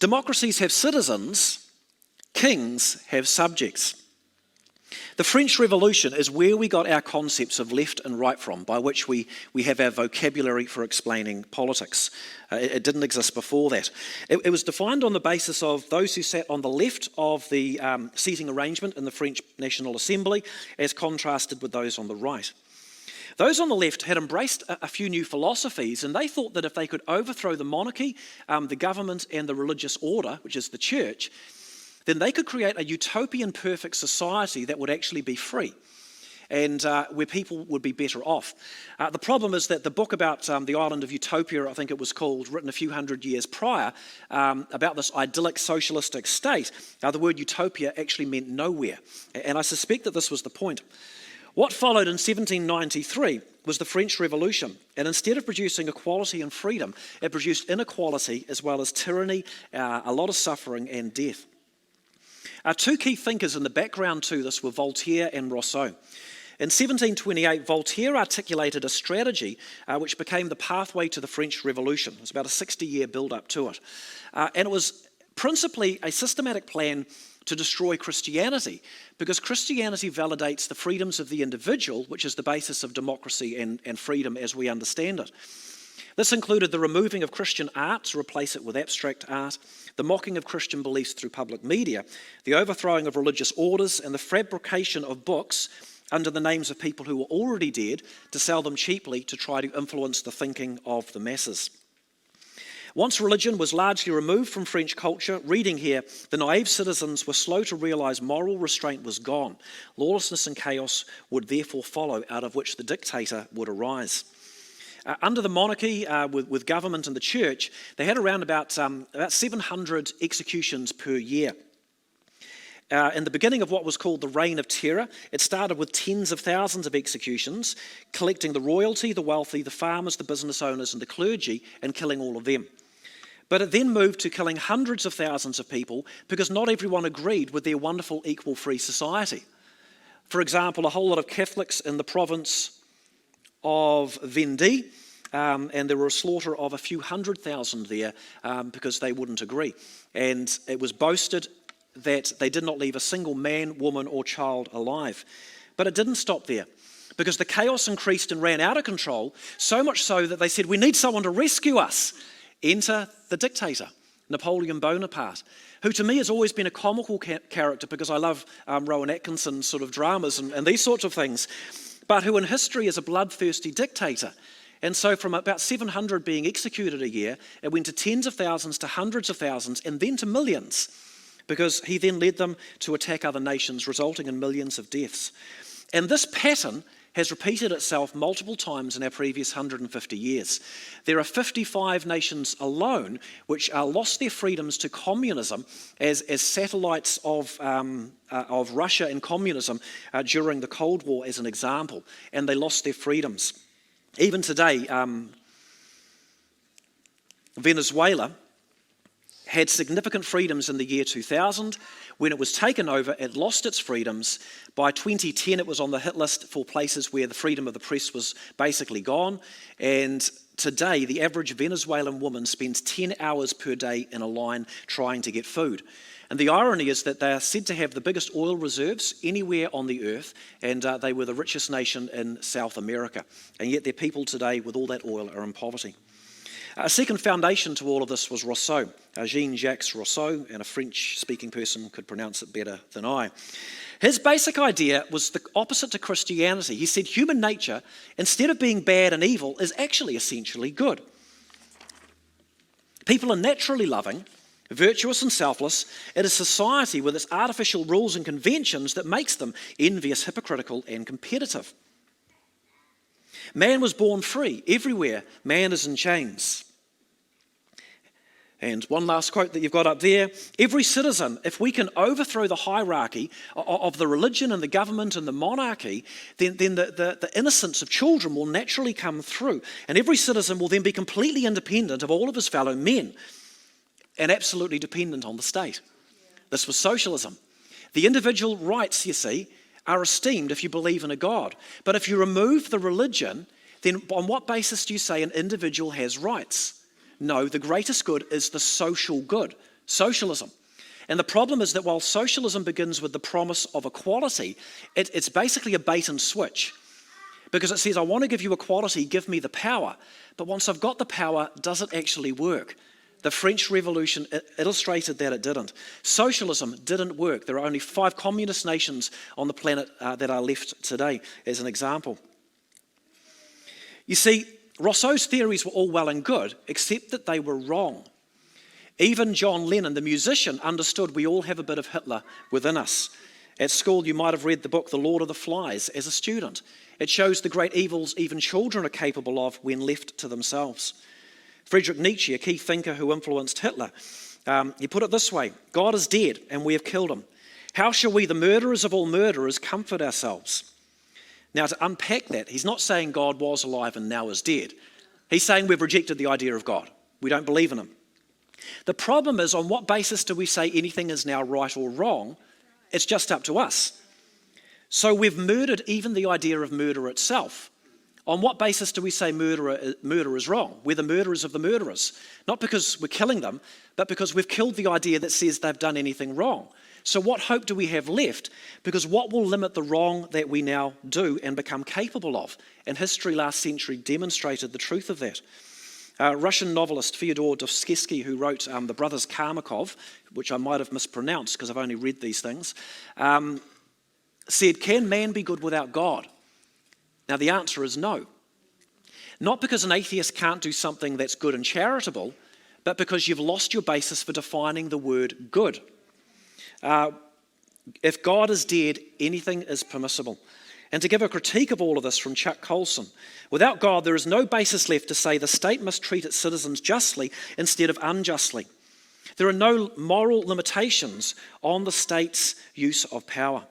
Democracies have citizens, kings have subjects. The French Revolution is where we got our concepts of left and right from, by which we have our vocabulary for explaining politics. It didn't exist before that. It was defined on the basis of those who sat on the left of the seating arrangement in the French National Assembly, as contrasted with those on the right. Those on the left had embraced a few new philosophies, and they thought that if they could overthrow the monarchy, the government and the religious order, which is the church, then they could create a utopian perfect society that would actually be free and where people would be better off. The problem is that the book about the island of Utopia, I think it was called, written a few hundred years prior, about this idyllic socialistic state, the word utopia actually meant nowhere. And I suspect that this was the point. What followed in 1793 was the French Revolution, and instead of producing equality and freedom, it produced inequality as well as tyranny, a lot of suffering and death. Two key thinkers in the background to this were Voltaire and Rousseau. In 1728, Voltaire articulated a strategy which became the pathway to the French Revolution. It was about a 60-year build-up to it. And it was principally a systematic plan to destroy Christianity, because Christianity validates the freedoms of the individual, which is the basis of democracy and freedom as we understand it. This included the removing of Christian art to replace it with abstract art, the mocking of Christian beliefs through public media, the overthrowing of religious orders, and the fabrication of books under the names of people who were already dead to sell them cheaply to try to influence the thinking of the masses. Once religion was largely removed from French culture, reading here, the naive citizens were slow to realise moral restraint was gone. Lawlessness and chaos would therefore follow, out of which the dictator would arise. Under the monarchy, with government and the church, they had around about 700 executions per year. In the beginning of what was called the Reign of Terror, it started with tens of thousands of executions, collecting the royalty, the wealthy, the farmers, the business owners, and the clergy, and killing all of them. But it then moved to killing hundreds of thousands of people because not everyone agreed with their wonderful equal free society. For example, a whole lot of Catholics in the province of Vendée, and there were a slaughter of a few 100,000 there because they wouldn't agree. And it was boasted that they did not leave a single man, woman or child alive. But it didn't stop there, because the chaos increased and ran out of control, so much so that they said, we need someone to rescue us. Enter the dictator, Napoleon Bonaparte, who to me has always been a comical character because I love Rowan Atkinson's sort of dramas and these sorts of things, but who in history is a bloodthirsty dictator. And so from about 700 being executed a year, it went to tens of thousands, to hundreds of thousands, and then to millions, because he then led them to attack other nations, resulting in millions of deaths. And this pattern has repeated itself multiple times in our previous 150 years. There are 55 nations alone which lost their freedoms to communism as satellites of Russia and communism during the Cold War, as an example, and they lost their freedoms. Even today, Venezuela had significant freedoms in the year 2000. When it was taken over, it lost its freedoms. By 2010, it was on the hit list for places where the freedom of the press was basically gone. And today, the average Venezuelan woman spends 10 hours per day in a line trying to get food. And the irony is that they are said to have the biggest oil reserves anywhere on the earth, and they were the richest nation in South America. And yet their people today, with all that oil, are in poverty. A second foundation to all of this was Rousseau, Jean-Jacques Rousseau, and a French-speaking person could pronounce it better than I. His basic idea was the opposite to Christianity. He said human nature, instead of being bad and evil, is actually essentially good. People are naturally loving, virtuous and selfless. It is society with its artificial rules and conventions that makes them envious, hypocritical, and competitive. Man was born free. Everywhere, man is in chains. And one last quote that you've got up there. Every citizen, if we can overthrow the hierarchy of the religion and the government and the monarchy, then the innocence of children will naturally come through. And every citizen will then be completely independent of all of his fellow men and absolutely dependent on the state. This was socialism. The individual rights, you see, are esteemed if you believe in a God. But if you remove the religion, then on what basis do you say an individual has rights? No, the greatest good is the social good, socialism. And the problem is that while socialism begins with the promise of equality, it's basically a bait and switch. Because it says, I want to give you equality, give me the power. But once I've got the power, does it actually work? The French Revolution illustrated that it didn't. Socialism didn't work. There are only 5 communist nations on the planet that are left today, as an example. You see, Rousseau's theories were all well and good, except that they were wrong. Even John Lennon, the musician, understood we all have a bit of Hitler within us. At school, you might have read the book The Lord of the Flies as a student. It shows the great evils even children are capable of when left to themselves. Friedrich Nietzsche, a key thinker who influenced Hitler, he put it this way: God is dead and we have killed him. How shall we, the murderers of all murderers, comfort ourselves? Now, to unpack that, he's not saying God was alive and now is dead. He's saying we've rejected the idea of God. We don't believe in him. The problem is, on what basis do we say anything is now right or wrong? It's just up to us. So we've murdered even the idea of murder itself. On what basis do we say murder is wrong? We're the murderers of the murderers. Not because we're killing them, but because we've killed the idea that says they've done anything wrong. So what hope do we have left? Because what will limit the wrong that we now do and become capable of? And history last century demonstrated the truth of that. Russian novelist Fyodor Dostoevsky, who wrote The Brothers Karamazov, which I might have mispronounced because I've only read these things, said, can man be good without God? Now the answer is no. Not because an atheist can't do something that's good and charitable, but because you've lost your basis for defining the word good. If God is dead, anything is permissible. And to give a critique of all of this from Chuck Colson, without God, there is no basis left to say the state must treat its citizens justly instead of unjustly. There are no moral limitations on the state's use of power.